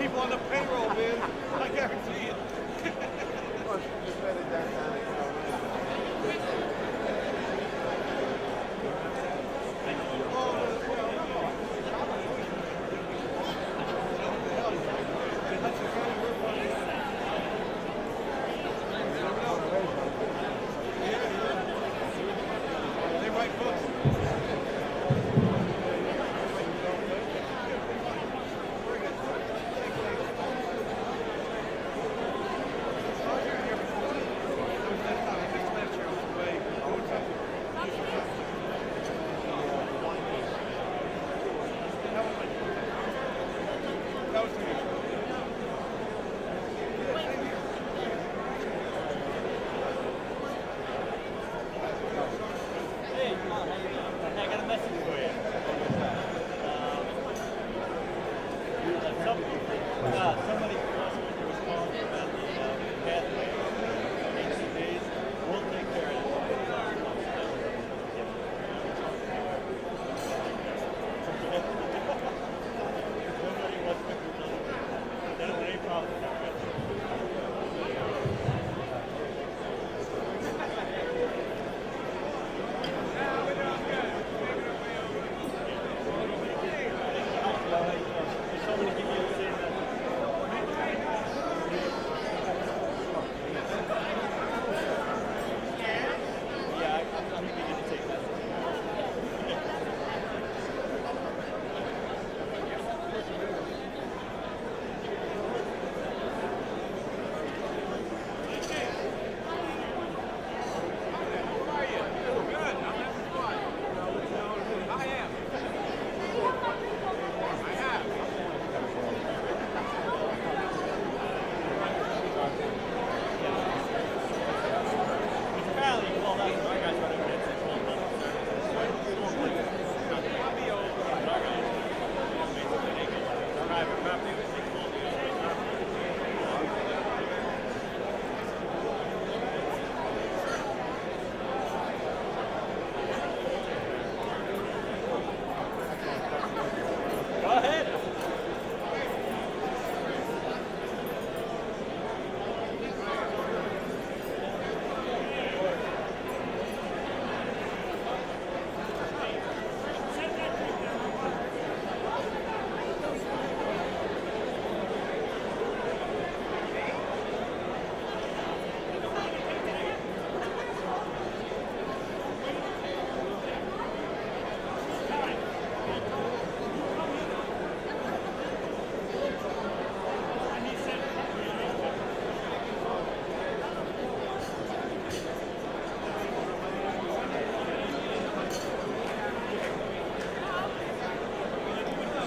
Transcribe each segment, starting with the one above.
people on the payroll, man. I guarantee it. They write books. Somebody asked me to respond about the pathway HCDs. We'll take care of it. Nobody wants to do that. They don't have any problem with that.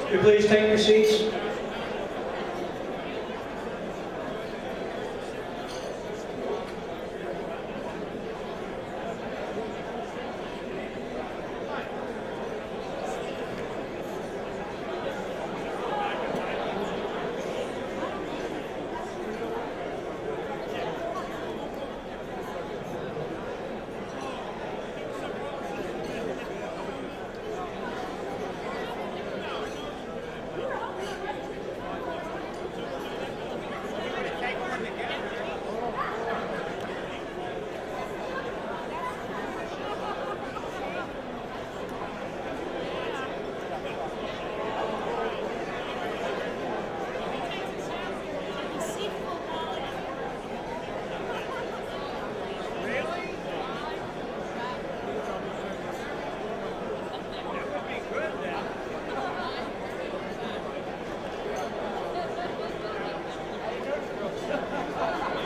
Would you please take your seats?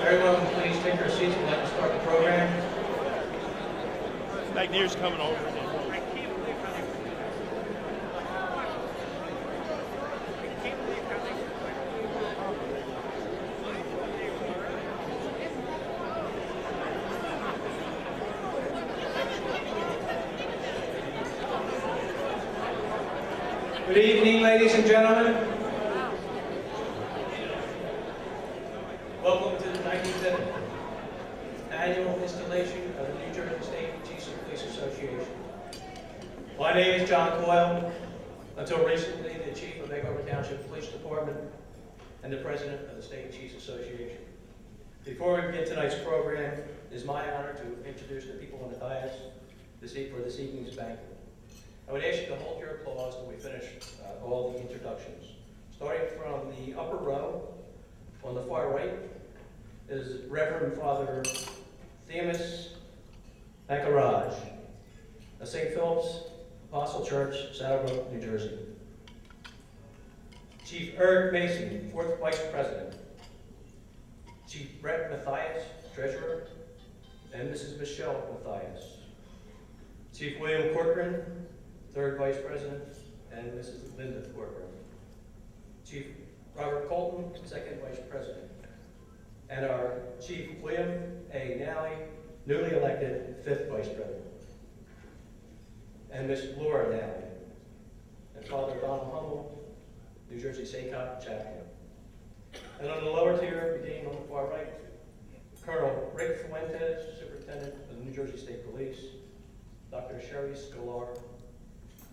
Everyone, please take your seats. We'd like to start the program. McNear's coming over. Good evening, ladies and gentlemen. Welcome to the 95th Annual Installation of the New Jersey State Chiefs of Police Association. My name is John Coyle, until recently the Chief of Brook Township Police Department. and the President of the State Chiefs Association. Before we begin tonight's program, it is my honor to introduce the people on the dais for this evening's banquet. I would ask you to hold your applause till we finish all the introductions. Starting from the upper row, on the far right, is Reverend Father Themis Macaraj of St. Philip's Apostle Church, Saddlebrook, New Jersey. Chief Eric Mason, 4th Vice President. Chief Brett Mathias, Treasurer, and Mrs. Michelle Mathias. Chief William Corcoran, 3rd Vice President, and Mrs. Linda Corcoran. Chief Robert Colton, 2nd Vice President. And our Chief William A. Nally, newly elected 5th Vice President. And Miss Laura Nally. And Father Donald Hummel, New Jersey SACOP Chaplain. And on the lower tier, beginning on the far right, Colonel Rick Fuentes, Superintendent of the New Jersey State Police, Dr. Sherry Scalar,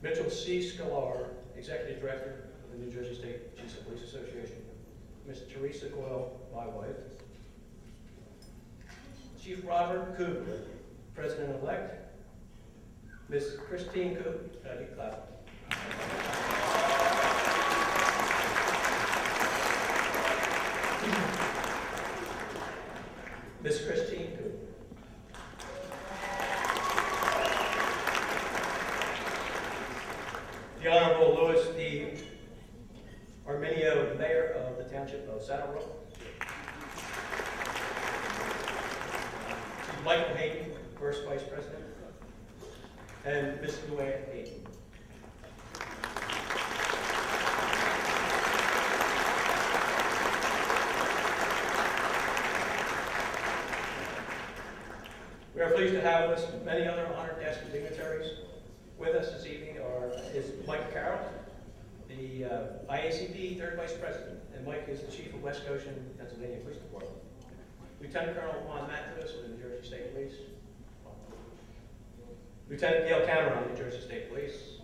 Mitchell C. Scalar, Executive Director of the New Jersey State Chiefs of Police Association, Ms. Teresa Goyle, my wife, Chief Robert Kugler, President-elect, Ms. Christine Kugler, Ms. Christine Kugler. The Honorable Louis D. Arminio, Mayor of the Township of Saddlebrook. Michael Hayden, 1st Vice President. And Ms. Luann Hayden. We are pleased to have with us many other honored guests and dignitaries. With us this evening is Mike Carroll, the IACP 3rd Vice President, and Mike is the Chief of West Goshen, Pennsylvania Police Department. Lieutenant Colonel Juan Matos of the New Jersey State Police. Lieutenant Gail Cameron, New Jersey State Police.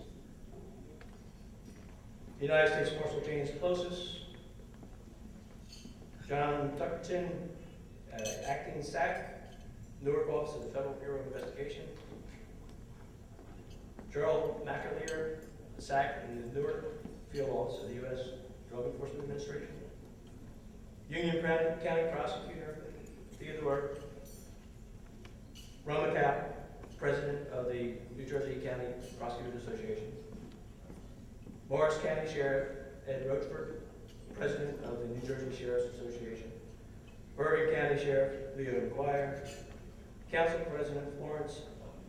United States Marshal James Closis. John Tuckerton, Acting SAC, Newark Office of the Federal Bureau of Investigation. Gerald McAleer, SAC in the Newark Field Office of the U.S. Drug Enforcement Administration. Union County Prosecutor Theodore Romacap, President of the New Jersey County Prosecutors Association. Morris County Sheriff Ed Rochford, President of the New Jersey Sheriff's Association. Bergen County Sheriff Leo McGuire. Council President Florence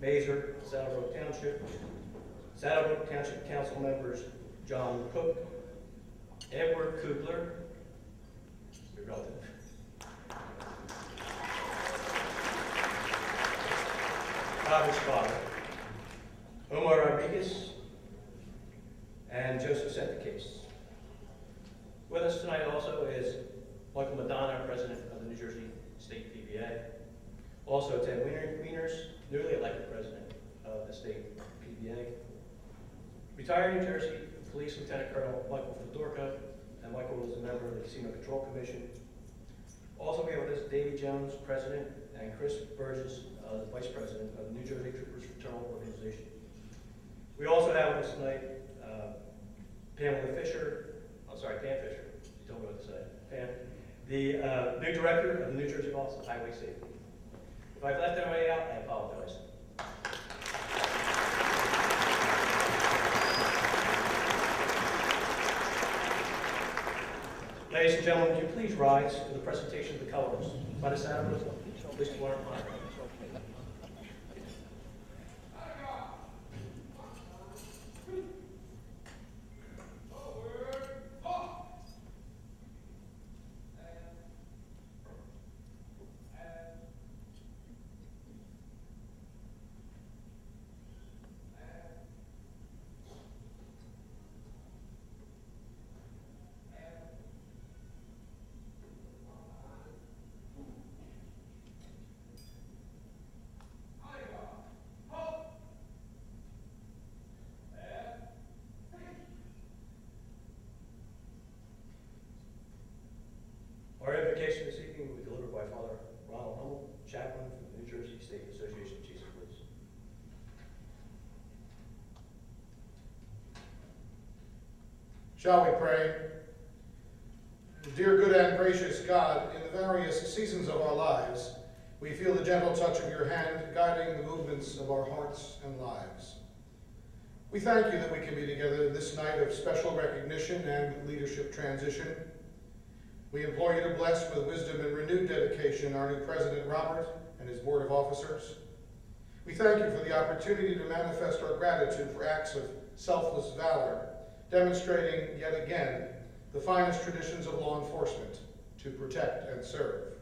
Mazer, Saddlebrook Township. Saddlebrook Township Council members John Cook, Edward Kugler, your relative, Bobby's father, Omar Rodriguez, and Joseph Senticase. With us tonight also is Michael Madonna, President of the New Jersey State PBA. Also Ted Wieners, newly elected President of the State PBA. Retired New Jersey Police Lieutenant Colonel Michael Fedorka, and Michael was a member of the Casino Control Commission. Also we have with us Davy Jones, President, and Chris Burgess, the Vice President of the New Jersey Troopers Fraternal Organization. We also have with us tonight Pam Fisher, you told me what to say, Pam, the new Director of the New Jersey Office of Highway Safety. If I've left anybody out, I apologize. Ladies and gentlemen, would you please rise for the presentation of the colors by the Saddlebrook Police Department. invocation this evening will be delivered by Father Ronald Hummel, chaplain from the New Jersey State Association of Chiefs of Police. Shall we pray? Dear good and gracious God, in the various seasons of our lives, we feel the gentle touch of your hand guiding the movements of our hearts and lives. We thank you that we can be together this night of special recognition and leadership transition. We implore you to bless with wisdom and renewed dedication our new President Robert and his board of officers. We thank you for the opportunity to manifest our gratitude for acts of selfless valor, demonstrating yet again the finest traditions of law enforcement to protect and serve.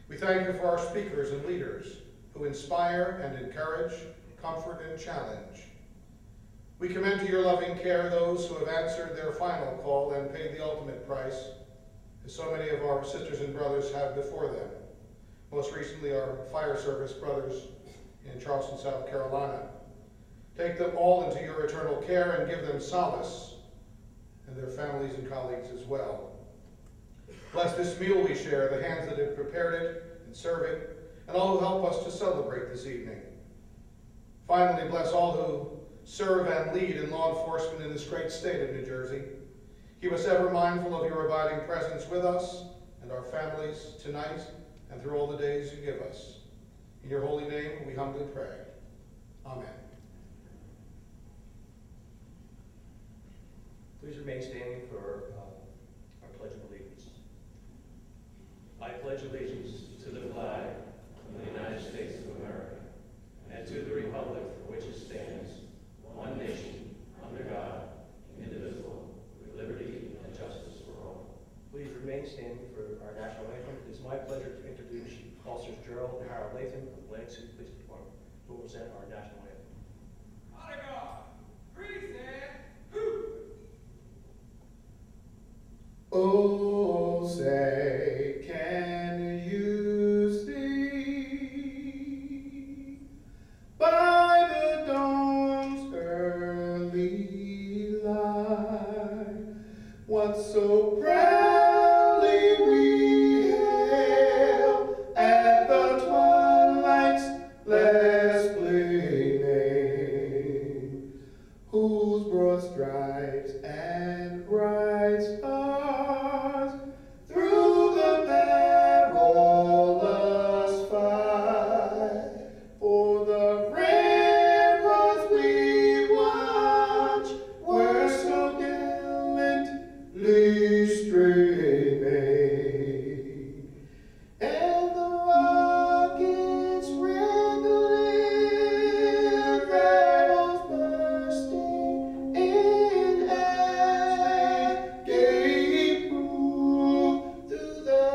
We thank you for our speakers and leaders who inspire and encourage, comfort and challenge. We commend to your loving care those who have answered their final call and paid the ultimate price, as so many of our sisters and brothers have before them. Most recently, our fire service brothers in Charleston, South Carolina. Take them all into your eternal care and give them solace, and their families and colleagues as well. Bless this meal we share, the hands that have prepared it and serve it, and all who help us to celebrate this evening. Finally, bless all who serve and lead in law enforcement in this great state of New Jersey. Keep us ever mindful of your abiding presence with us and our families tonight and through all the days you give us. In your holy name we humbly pray. Amen. Please remain standing for our Pledge of Allegiance. I pledge allegiance to the flag of the United States of America and to the republic for which it stands, one nation, under God, indivisible, with liberty and justice for all. Please remain standing for our national anthem. It is my pleasure to introduce Officers Gerald and Harold Latham of Atlantic City Police Department, who will present our national anthem. Honor God, greetings and who? Oh, say, can you see by the dawn's early light what so proudly we hailed at the twilight's last gleaming, whose broad stripes and bright stars through the perilous fight for the ramparts we watch were so gallantly streaming, and the rockets rattling, rebels bursting in air, gave proof through the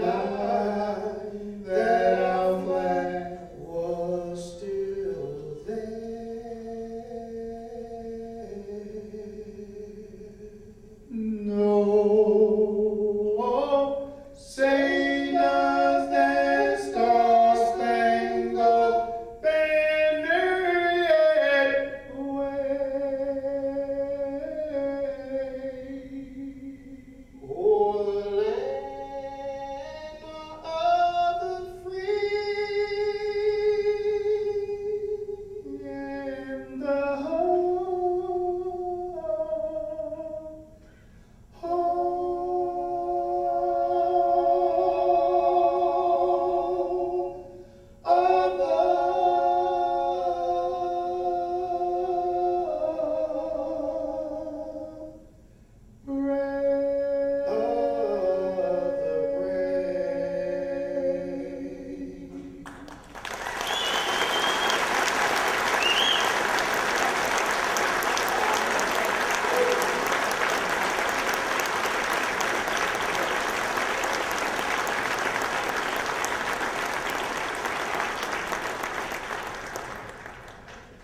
night that our flag was still there. No, say does that star-spangled banner yet wave o'er the land of the free and the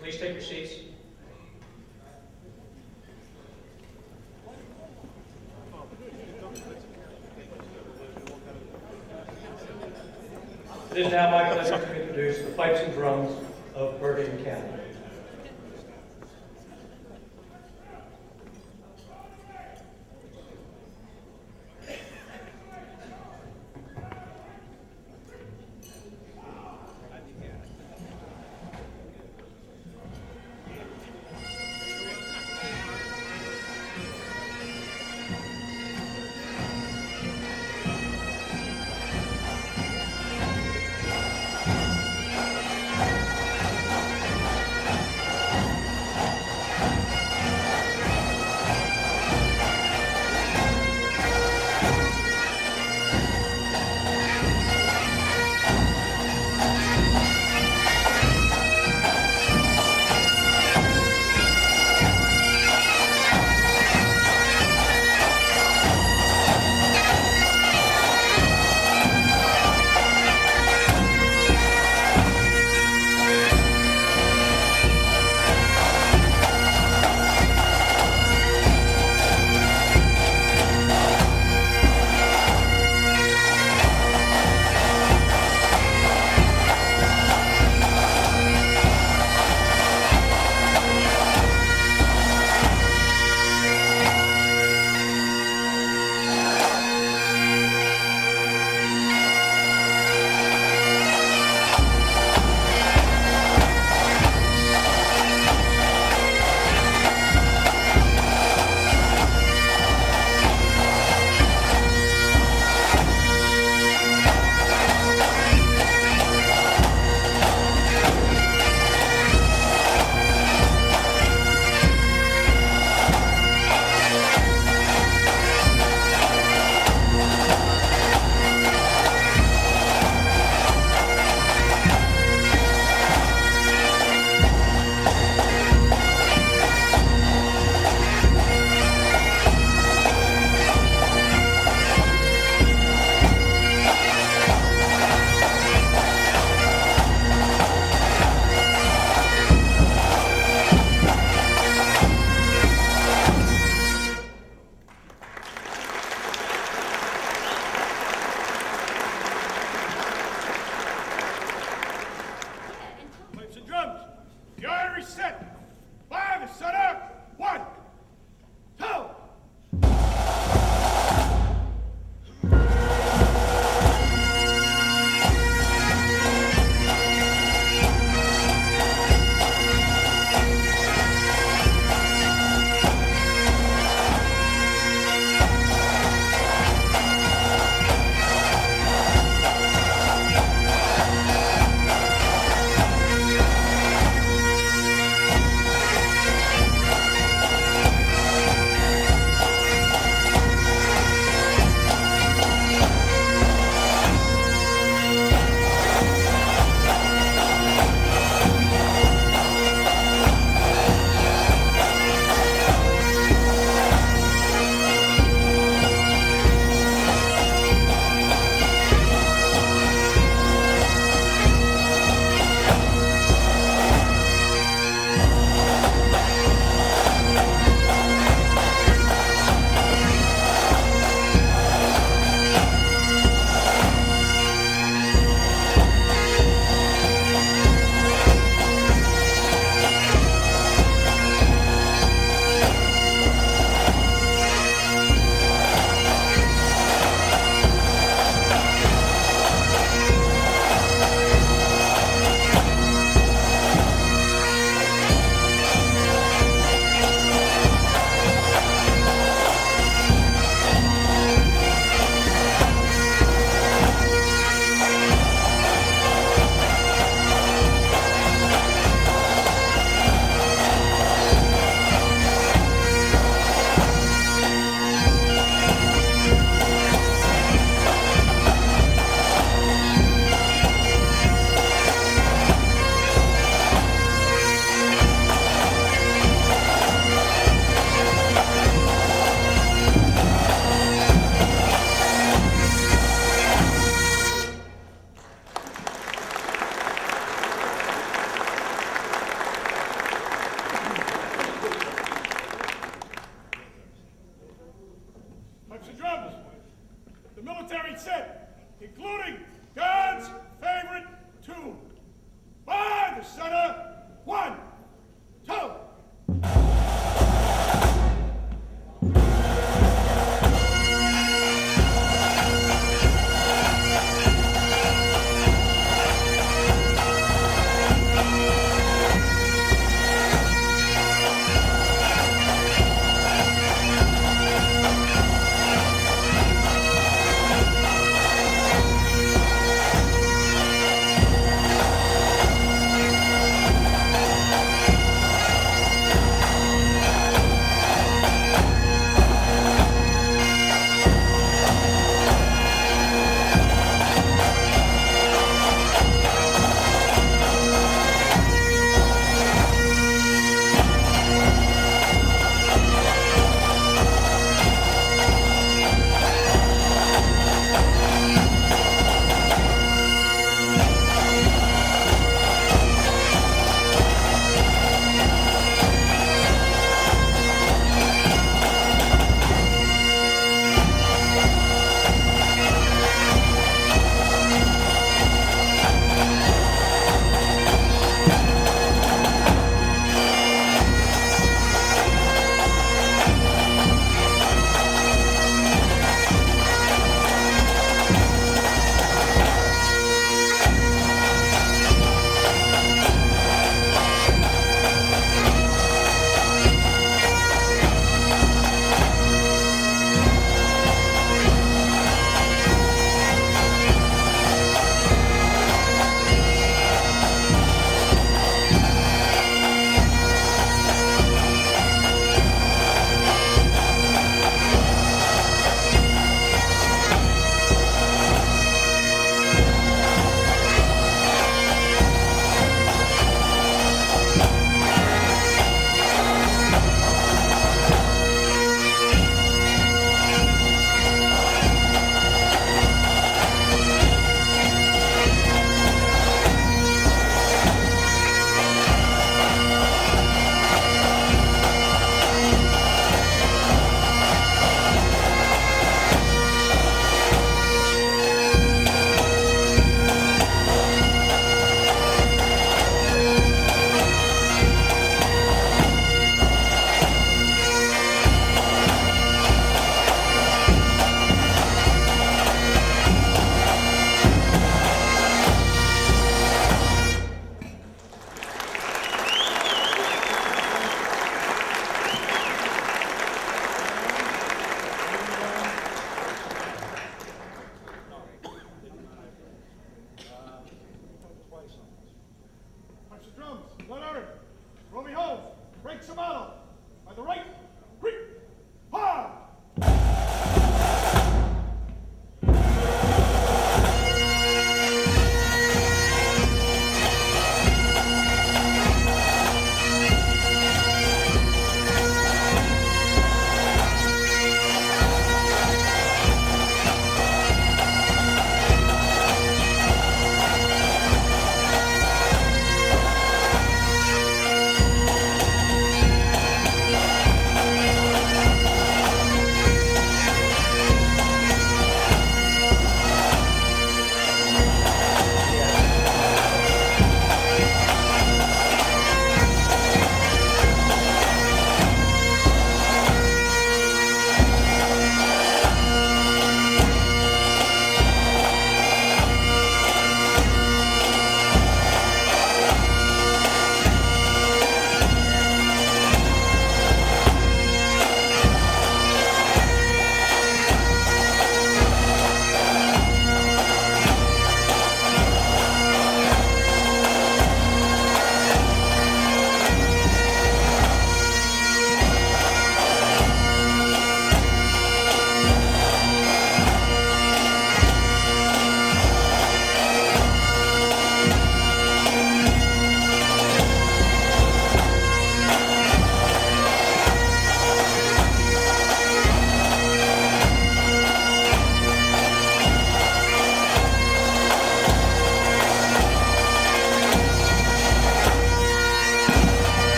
Please take your seats. It is now my pleasure to introduce the pipes and drums of Bergen County. military set, including God's favorite tune. By the center, 1, 2.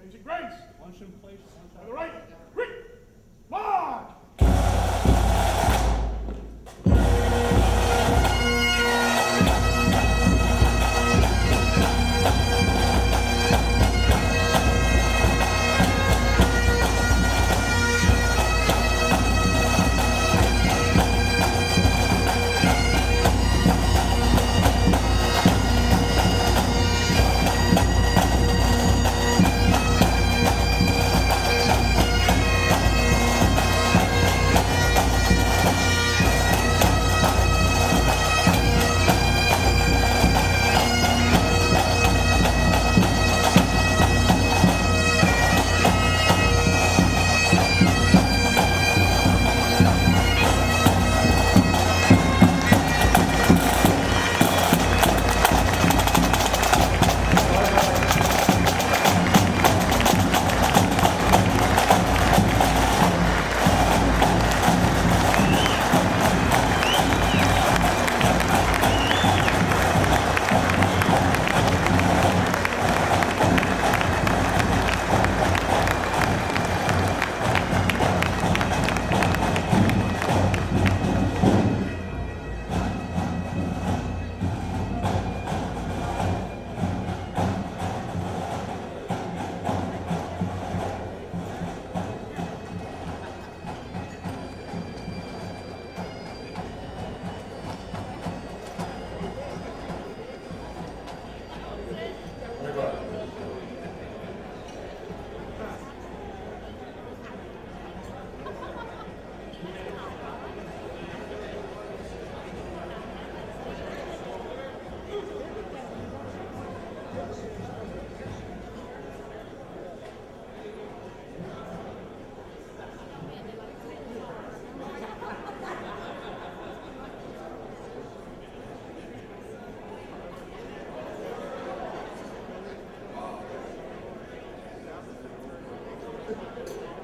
Basic grace. Once in place, once out. To the right. Quick. March.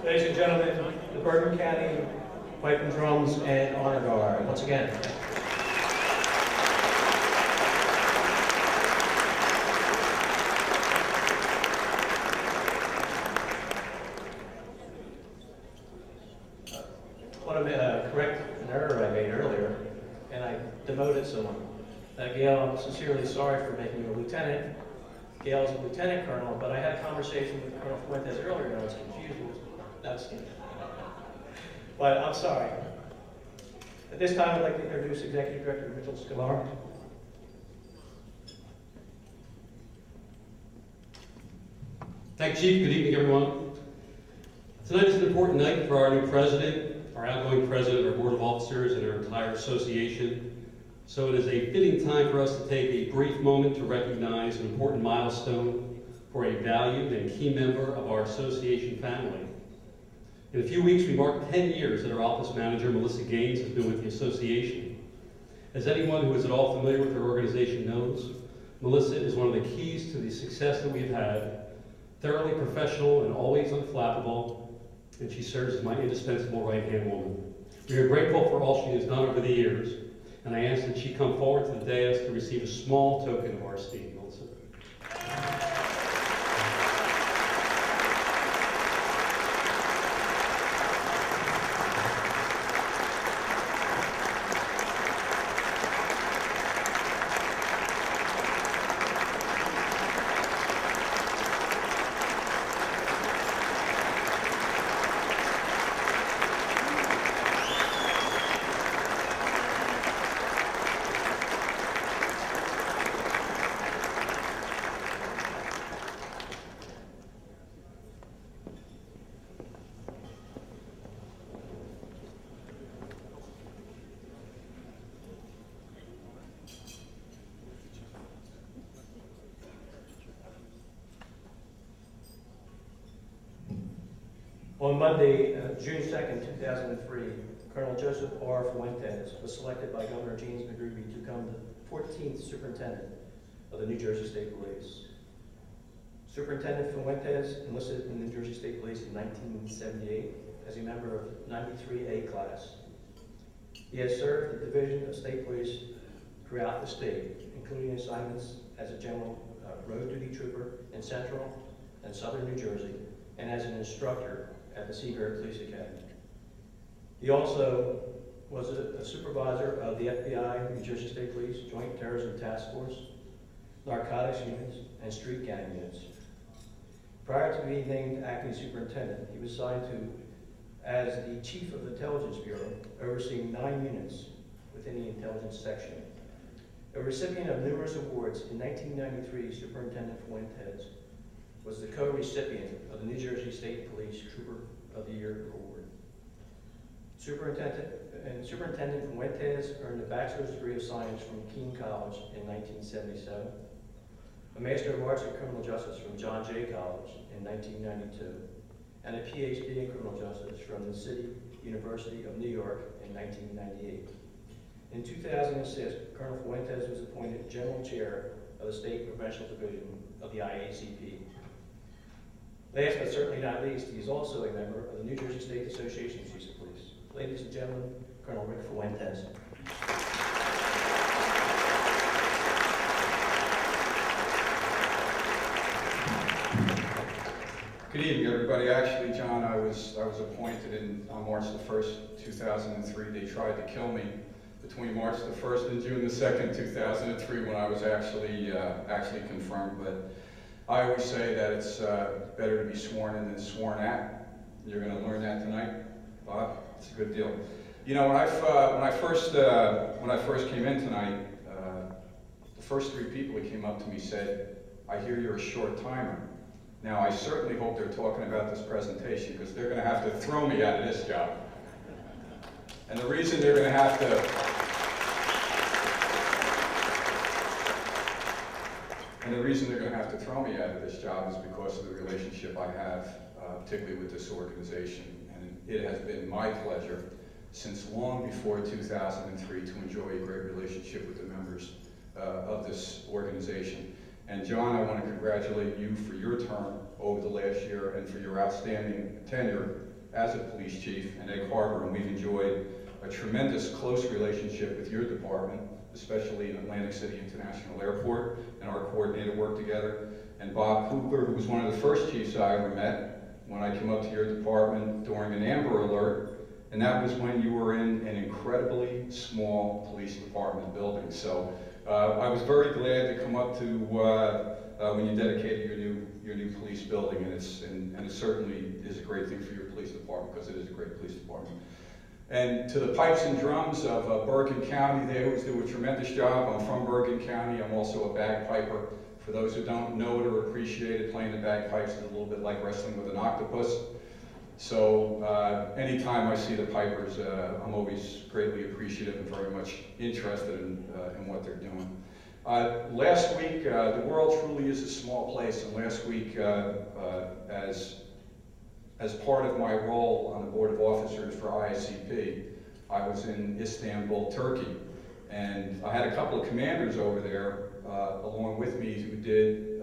Ladies and gentlemen, the Bergen County Pipe and Drums and Honor Guard. Once again. I want to correct an error I made earlier, and I demoted someone. Gail, I'm sincerely sorry for making you a lieutenant. Gail's a lieutenant colonel, but I had a conversation with Colonel Fuentes earlier, and I was confused. That's but I'm sorry. At this time, I'd like to introduce Executive Director Mitchell Scalar. Thank you, Chief. Good evening, everyone. Tonight is an important night for our new president, our outgoing president, our board of officers, and our entire association. So it is a fitting time for us to take a brief moment to recognize an important milestone for a valued and key member of our association family. In a few weeks, we mark 10 years that our office manager, Melissa Gaines, has been with the association. As anyone who is at all familiar with her organization knows, Melissa is one of the keys to the success that we've had, thoroughly professional and always unflappable, and she serves as my indispensable right-hand woman. We are grateful for all she has done over the years, and I ask that she come forward to the dais to receive a small token of our esteem. Melissa. On Monday, June 2nd, 2003, Colonel Joseph R. Fuentes was selected by Governor James McGreevey to become the 14th Superintendent of the New Jersey State Police. Superintendent Fuentes enlisted in the New Jersey State Police in 1978 as a member of 93A class. He has served the Division of State Police throughout the state, including assignments as a general road duty trooper in Central, in Southern New Jersey and as an instructor at the Seabury Police Academy. He also was a supervisor of the FBI, New Jersey State Police, Joint Terrorism Task Force, narcotics units, and street gang units. Prior to being named acting superintendent, he was assigned to as the chief of the Intelligence Bureau, overseeing 9 units within the intelligence section. A recipient of numerous awards, in 1993, Superintendent Fuentes was the co-recipient of the New Jersey State Police Trooper of the Year Award. Superintendent Fuentes earned a bachelor's degree of science from Keene College in 1977, a Master of Arts in Criminal Justice from John Jay College in 1992, and a PhD in Criminal Justice from the City University of New York in 1998. In 2006, Colonel Fuentes was appointed General Chair of the State Prevention Division of the IACP. Last but certainly not least, he is also a member of the New Jersey State Association of Chiefs of Police. Ladies and gentlemen, Colonel Rick Fuentes. Good evening, everybody. Actually, John, I was appointed on March the 1st, 2003. They tried to kill me between March the 1st and June the 2nd, 2003, when I was actually confirmed. But I always say that it's better to be sworn in than sworn at. You're going to learn that tonight, Bob. It's a good deal. You know, when I first came in tonight, the first 3 people that came up to me said, "I hear you're a short timer." Now, I certainly hope they're talking about this presentation, because they're going to have to throw me out of this job. And the reason they're going to have to throw me out of this job is because of the relationship I have, particularly with this organization. And it has been my pleasure since long before 2003 to enjoy a great relationship with the members of this organization. And John, I want to congratulate you for your term over the last year and for your outstanding tenure as a police chief, and Egg Harbor, and we've enjoyed a tremendous close relationship with your department, especially in Atlantic City International Airport, and our coordinated work together. And Bob Cooper, who was one of the first chiefs I ever met when I came up to your department during an Amber Alert, and that was when you were in an incredibly small police department building. So I was very glad to come up to when you dedicated your new police building, and it certainly is a great thing for your police department, because it is a great police department. And to the pipes and drums of Bergen County, they always do a tremendous job. I'm from Bergen County. I'm also a bagpiper. For those who don't know it or appreciate it, playing the bagpipes is a little bit like wrestling with an octopus. So anytime I see the pipers, I'm always greatly appreciative and very much interested in what they're doing. Last week, the world truly is a small place, and last week, as part of my role on the Board of Officers for IACP, I was in Istanbul, Turkey, and I had a couple of commanders over there along with me who did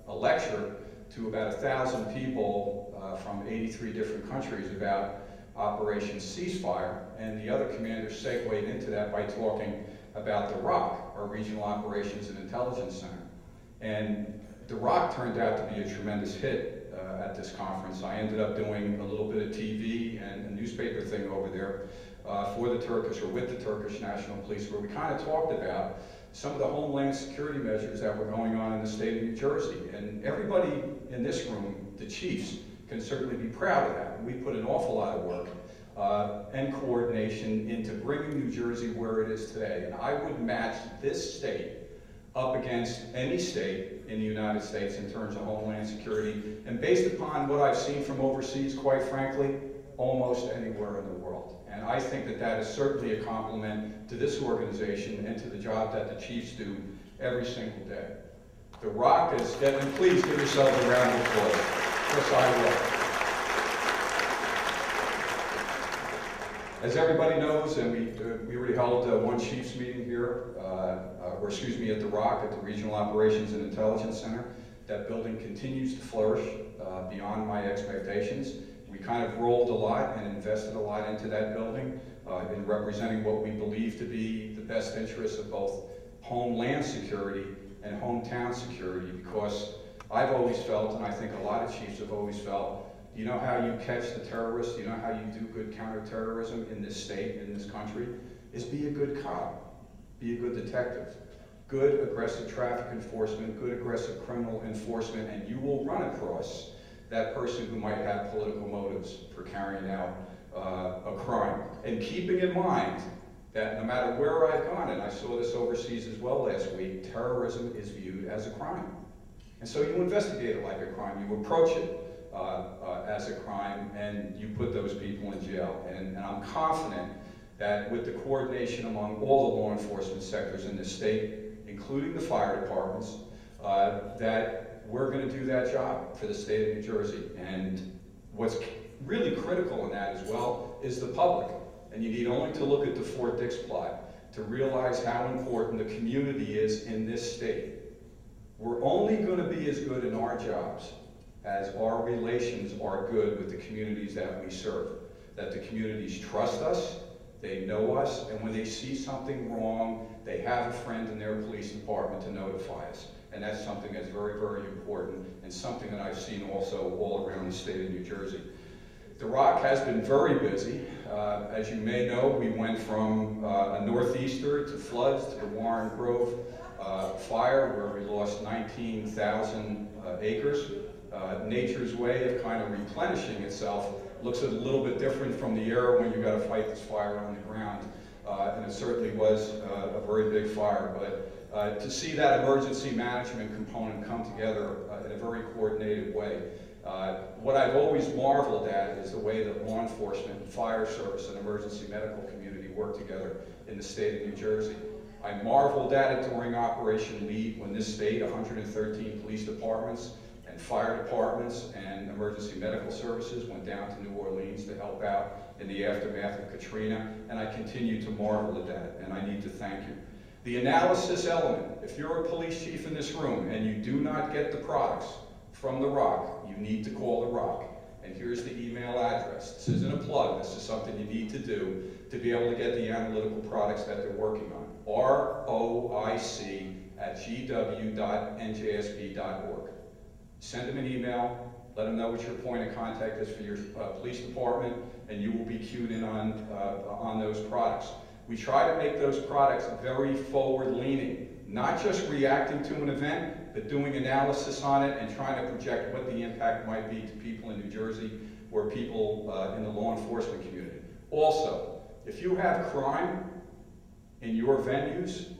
a lecture to about 1,000 people from 83 different countries about Operation Ceasefire, and the other commanders segued into that by talking about the ROC, our Regional Operations and Intelligence Center. And the ROC turned out to be a tremendous hit at this conference. I ended up doing a little bit of TV and a newspaper thing over there for the Turkish, or with the Turkish National Police, where we kind of talked about some of the homeland security measures that were going on in the state of New Jersey. And everybody in this room, the chiefs, can certainly be proud of that. We put an awful lot of work and coordination into bringing New Jersey where it is today. And I would match this state up against any state in the United States in terms of homeland security. And based upon what I've seen from overseas, quite frankly, almost anywhere in the world. And I think that that is certainly a compliment to this organization and to the job that the chiefs do every single day. The ROC is, and please give yourselves a round of applause. Yes, I will. As everybody knows, and we already held one chiefs meeting here, at the ROC, at the Regional Operations and Intelligence Center. That building continues to flourish beyond my expectations. We kind of rolled a lot and invested a lot into that building in representing what we believe to be the best interests of both homeland security and hometown security, because I've always felt, and I think a lot of chiefs have always felt, you know how you catch the terrorists, you know how you do good counterterrorism in this state, in this country, is be a good cop, be a good detective. Good aggressive traffic enforcement, good aggressive criminal enforcement, and you will run across that person who might have political motives for carrying out a crime. And keeping in mind that no matter where I've gone, and I saw this overseas as well last week, terrorism is viewed as a crime. And so you investigate it like a crime, you approach it as a crime, and you put those people in jail. And I'm confident that with the coordination among all the law enforcement sectors in this state, including the fire departments, that we're going to do that job for the state of New Jersey. And what's really critical in that as well is the public. And you need only to look at the Fort Dix plot to realize how important the community is in this state. We're only going to be as good in our jobs as our relations are good with the communities that we serve. That the communities trust us, they know us, and when they see something wrong, they have a friend in their police department to notify us. And that's something that's very, very important, and something that I've seen also all around the state of New Jersey. The Rock has been very busy. As you may know, we went from a northeaster to floods to the Warren Grove fire, where we lost 19,000 acres. Nature's way of kind of replenishing itself looks a little bit different from the era when you got to fight this fire on the ground. And it certainly was a very big fire. But to see that emergency management component come together in a very coordinated way. What I've always marveled at is the way that law enforcement, fire service, and emergency medical community work together in the state of New Jersey. I marveled at it during Operation Lead when this state, 113 police departments and fire departments and emergency medical services went down to New Orleans to help out in the aftermath of Katrina, and I continue to marvel at that, and I need to thank you. The analysis element, if you're a police chief in this room and you do not get the products from The Rock, you need to call The Rock. And here's the email address. This isn't a plug, this is something you need to do to be able to get the analytical products that they're working on. ROIC@gw.njsb.org. Send them an email, let them know what your point of contact is for your police department, and you will be cued in on those products. We try to make those products very forward-leaning, not just reacting to an event, but doing analysis on it and trying to project what the impact might be to people in New Jersey or people in the law enforcement community. Also, if you have crime in your venues,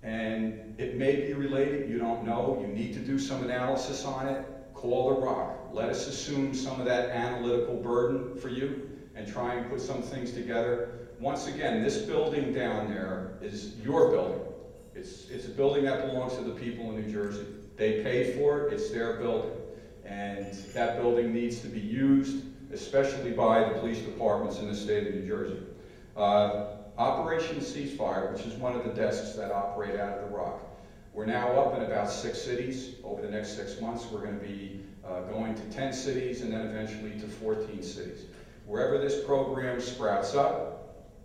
and it may be related, you don't know, you need to do some analysis on it, call The Rock. Let us assume some of that analytical burden for you and try and put some things together. Once again, this building down there is your building. It's a building that belongs to the people in New Jersey. They paid for it, it's their building. And that building needs to be used, especially by the police departments in the state of New Jersey. Operation Ceasefire, which is one of the desks that operate out of The Rock. We're now up in about 6 cities. Over the next 6 months, we're going to be going to 10 cities and then eventually to 14 cities. Wherever this program sprouts up,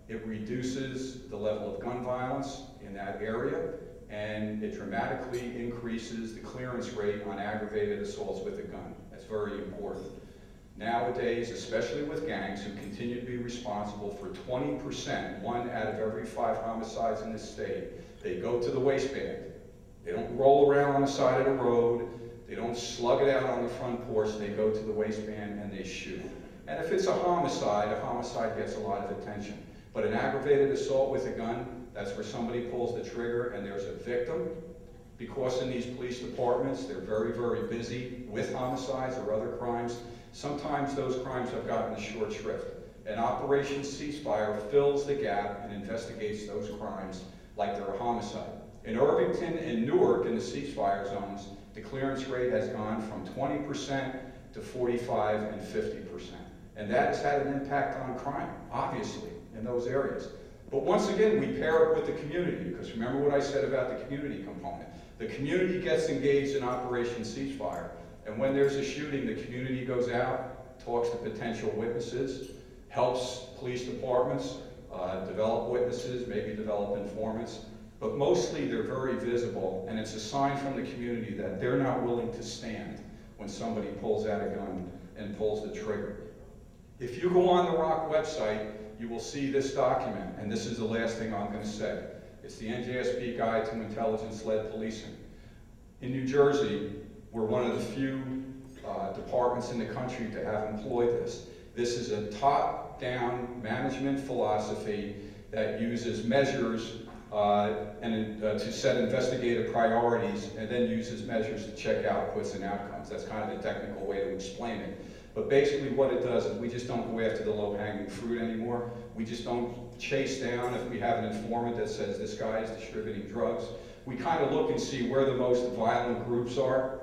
it reduces the level of gun violence in that area, and it dramatically increases the clearance rate on aggravated assaults with a gun. That's very important. Nowadays, especially with gangs who continue to be responsible for 20%, 1 out of every 5 homicides in this state, they go to the waistband. They don't roll around on the side of the road. They don't slug it out on the front porch. They go to the waistband and they shoot. And if it's a homicide gets a lot of attention. But an aggravated assault with a gun, that's where somebody pulls the trigger and there's a victim. Because in these police departments, they're very, very busy with homicides or other crimes. Sometimes those crimes have gotten a short shrift. And Operation Ceasefire fills the gap and investigates those crimes like they're a homicide. In Irvington and Newark, in the ceasefire zones, the clearance rate has gone from 20% to 45 and 50%. And that has had an impact on crime, obviously, in those areas. But once again, we pair it with the community, because remember what I said about the community component. The community gets engaged in Operation Ceasefire, and when there's a shooting, the community goes out, talks to potential witnesses, helps police departments develop witnesses, maybe develop informants, but mostly they're very visible, and it's a sign from the community that they're not willing to stand when somebody pulls out a gun and pulls the trigger. If you go on the ROC website, you will see this document, and this is the last thing I'm going to say. It's the NJSP Guide to Intelligence-Led Policing. In New Jersey, we're one of the few departments in the country to have employed this. This is a top-down management philosophy that uses measures to set investigative priorities, and then uses measures to check outputs and outcomes. That's kind of the technical way to explain it. But basically what it does is we just don't go after the low-hanging fruit anymore. We just don't chase down if we have an informant that says this guy is distributing drugs. We kind of look and see where the most violent groups are,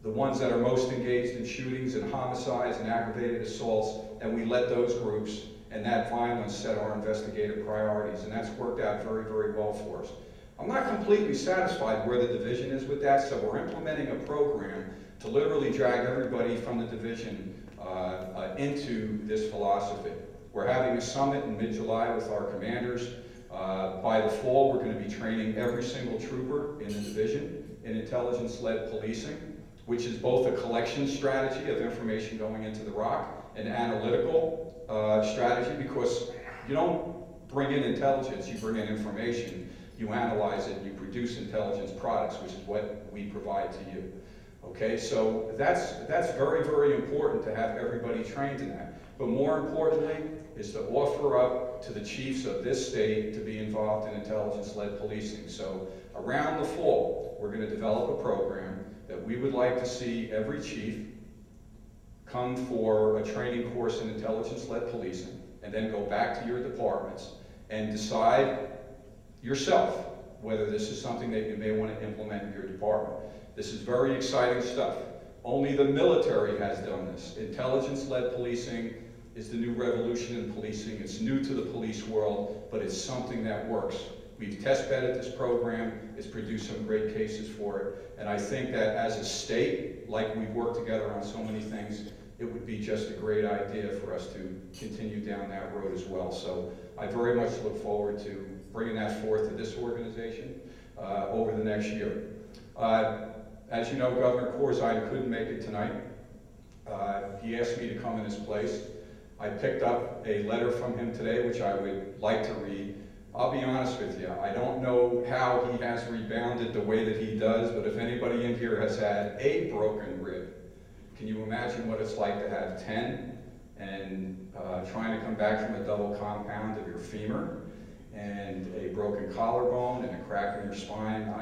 the ones that are most engaged in shootings and homicides and aggravated assaults, and we let those groups and that violence set our investigative priorities, and that's worked out very, very well for us. I'm not completely satisfied where the division is with that, so we're implementing a program to literally drag everybody from the division into this philosophy. We're having a summit in mid-July with our commanders. By the fall, we're going to be training every single trooper in the division in intelligence-led policing, which is both a collection strategy of information going into the ROC, an analytical strategy, because you don't bring in intelligence, you bring in information, you analyze it, you produce intelligence products, which is what we provide to you. Okay, so that's very, very important to have everybody trained in that. But more importantly is to offer up to the chiefs of this state to be involved in intelligence-led policing. So around the fall, we're going to develop a program that we would like to see every chief come for a training course in intelligence-led policing, and then go back to your departments and decide yourself whether this is something that you may want to implement in your department. This is very exciting stuff. Only the military has done this. Intelligence-led policing is the new revolution in policing. It's new to the police world, but it's something that works. We've test-bedded this program. It's produced some great cases for it. And I think that as a state, like we've worked together on so many things, it would be just a great idea for us to continue down that road as well. So I very much look forward to bringing that forth to this organization over the next year. As you know, Governor Corzine couldn't make it tonight. He asked me to come in his place. I picked up a letter from him today, which I would like to read. I'll be honest with you, I don't know how he has rebounded the way that he does, but if anybody in here has had a broken rib, can you imagine what it's like to have 10 and trying to come back from a double compound of your femur and a broken collarbone and a crack in your spine?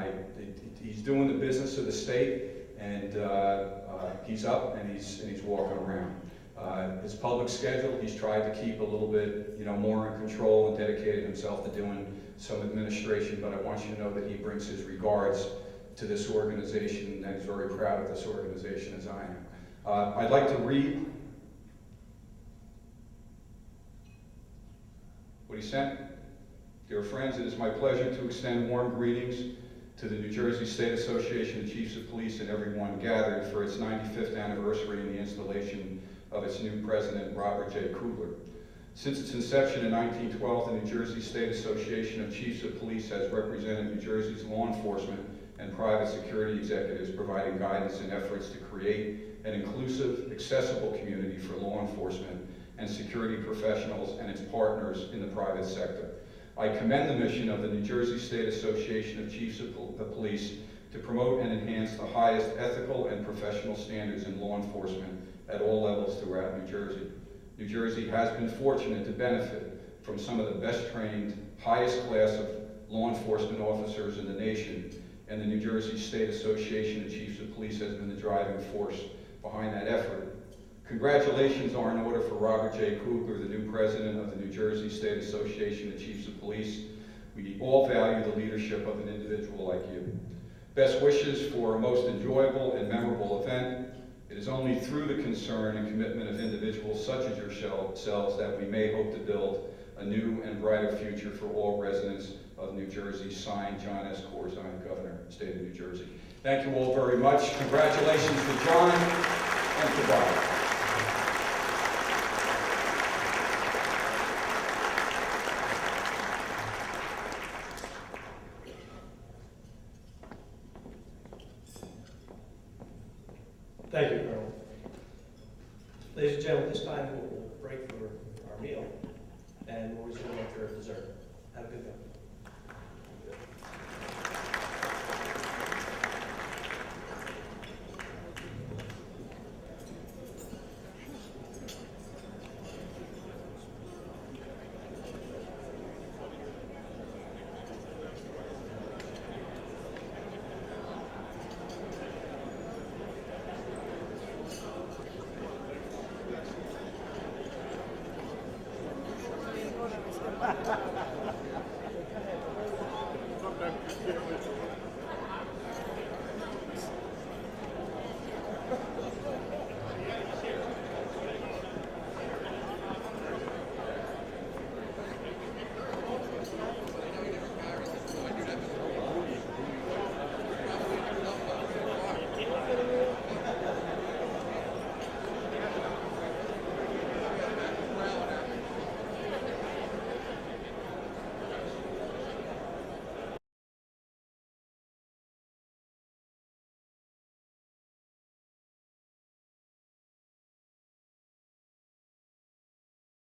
He's doing the business of the state, and he's up and he's walking around. His public schedule, he's tried to keep a little bit, more in control, and dedicated himself to doing some administration, but I want you to know that he brings his regards to this organization, and he's very proud of this organization as I am. I'd like to read what he sent. Dear friends, it is my pleasure to extend warm greetings to the New Jersey State Association of Chiefs of Police and everyone gathered for its 95th anniversary and the installation of its new president, Robert J. Kugler. Since its inception in 1912, the New Jersey State Association of Chiefs of Police has represented New Jersey's law enforcement and private security executives, providing guidance in efforts to create an inclusive, accessible community for law enforcement and security professionals and its partners in the private sector. I commend the mission of the New Jersey State Association of Chiefs of Police to promote and enhance the highest ethical and professional standards in law enforcement at all levels throughout New Jersey. New Jersey has been fortunate to benefit from some of the best trained, highest class of law enforcement officers in the nation, and the New Jersey State Association of Chiefs of Police has been the driving force behind that effort. Congratulations are in order for Robert J. Kugler, the new president of the New Jersey State Association of Chiefs of Police. We all value the leadership of an individual like you. Best wishes for a most enjoyable and memorable event. It is only through the concern and commitment of individuals such as yourselves that we may hope to build a new and brighter future for all residents of New Jersey. Signed, John S. Corzine, Governor, State of New Jersey. Thank you all very much. Congratulations to John and to Bob. Ladies and gentlemen, this time we'll break for our meal, and we'll resume after dessert. Have a good night.